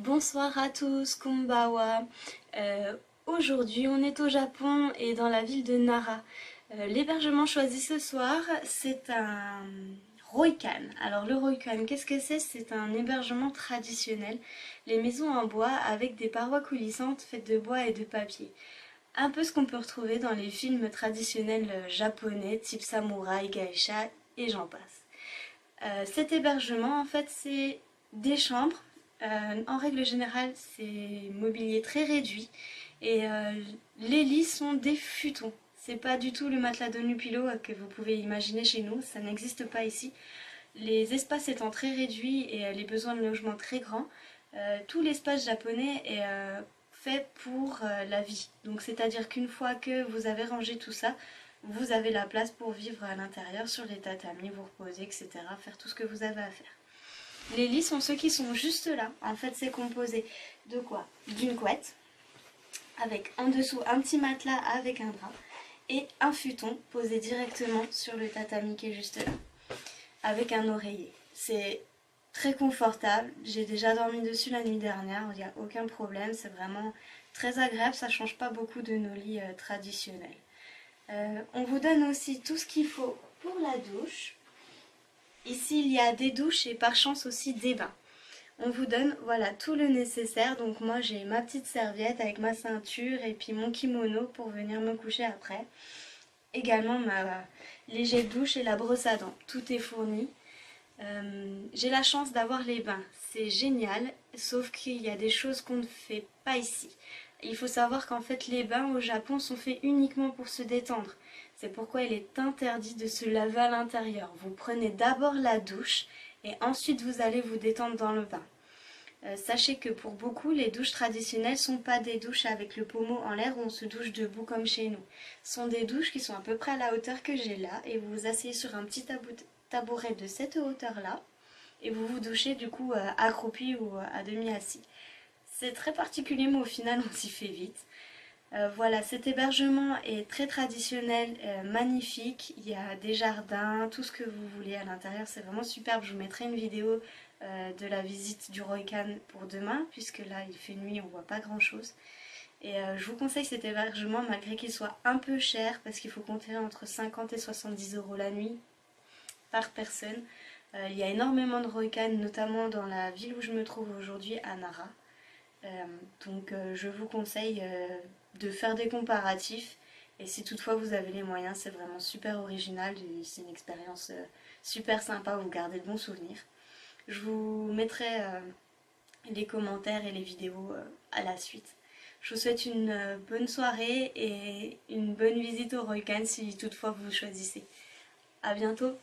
Bonsoir à tous, konbawa. Aujourd'hui on est au Japon et dans la ville de Nara. L'hébergement choisi ce soir c'est un Ryokan. Alors le Ryokan, qu'est-ce que c'est? C'est un hébergement traditionnel, les maisons en bois avec des parois coulissantes faites de bois et de papier. Un peu ce qu'on peut retrouver dans les films traditionnels japonais type samouraï, geisha et j'en passe. Cet hébergement en fait c'est des chambres. En règle générale, c'est mobilier très réduit et les lits sont des futons. C'est pas du tout le matelas de Nupilo que vous pouvez imaginer chez nous, ça n'existe pas ici. Les espaces étant très réduits et les besoins de logement très grands, tout l'espace japonais est fait pour la vie. Donc c'est-à-dire qu'une fois que vous avez rangé tout ça, vous avez la place pour vivre à l'intérieur sur les tatamis, vous reposer, etc. Faire tout ce que vous avez à faire. Les lits sont ceux qui sont juste là. En fait, c'est composé de quoi? D'une couette, avec en dessous un petit matelas avec un drap, et un futon posé directement sur le tatami qui est juste là, avec un oreiller. C'est très confortable. J'ai déjà dormi dessus la nuit dernière, il n'y a aucun problème. C'est vraiment très agréable, ça ne change pas beaucoup de nos lits traditionnels. On vous donne aussi tout ce qu'il faut pour la douche. Ici, il y a des douches et par chance aussi des bains. On vous donne voilà tout le nécessaire. Donc moi, j'ai ma petite serviette avec ma ceinture et puis mon kimono pour venir me coucher après. Également ma léger douche et la brosse à dents. Tout est fourni. J'ai la chance d'avoir les bains. C'est génial, sauf qu'il y a des choses qu'on ne fait pas ici. Il faut savoir qu'en fait les bains au Japon sont faits uniquement pour se détendre. C'est pourquoi il est interdit de se laver à l'intérieur. Vous prenez d'abord la douche et ensuite vous allez vous détendre dans le bain. Sachez que pour beaucoup, les douches traditionnelles ne sont pas des douches avec le pommeau en l'air où on se douche debout comme chez nous. Ce sont des douches qui sont à peu près à la hauteur que j'ai là et vous vous asseyez sur un petit tabouret de cette hauteur-là et vous vous douchez du coup accroupi ou à demi assis. C'est très particulier mais au final on s'y fait vite. Voilà, cet hébergement est très traditionnel, magnifique. Il y a des jardins, tout ce que vous voulez à l'intérieur, c'est vraiment superbe. Je vous mettrai une vidéo de la visite du Ryokan pour demain, puisque là il fait nuit, on voit pas grand chose. Et je vous conseille cet hébergement malgré qu'il soit un peu cher, parce qu'il faut compter entre 50 et 70 € la nuit par personne. Il y a énormément de Ryokan, notamment dans la ville où je me trouve aujourd'hui, à Nara. Donc je vous conseille de faire des comparatifs et si toutefois vous avez les moyens, c'est vraiment super original et c'est une expérience super sympa, vous gardez de bons souvenirs. Je vous mettrai les commentaires et les vidéos à la suite. Je vous souhaite une bonne soirée et une bonne visite au Ryokan si toutefois vous choisissez. A bientôt!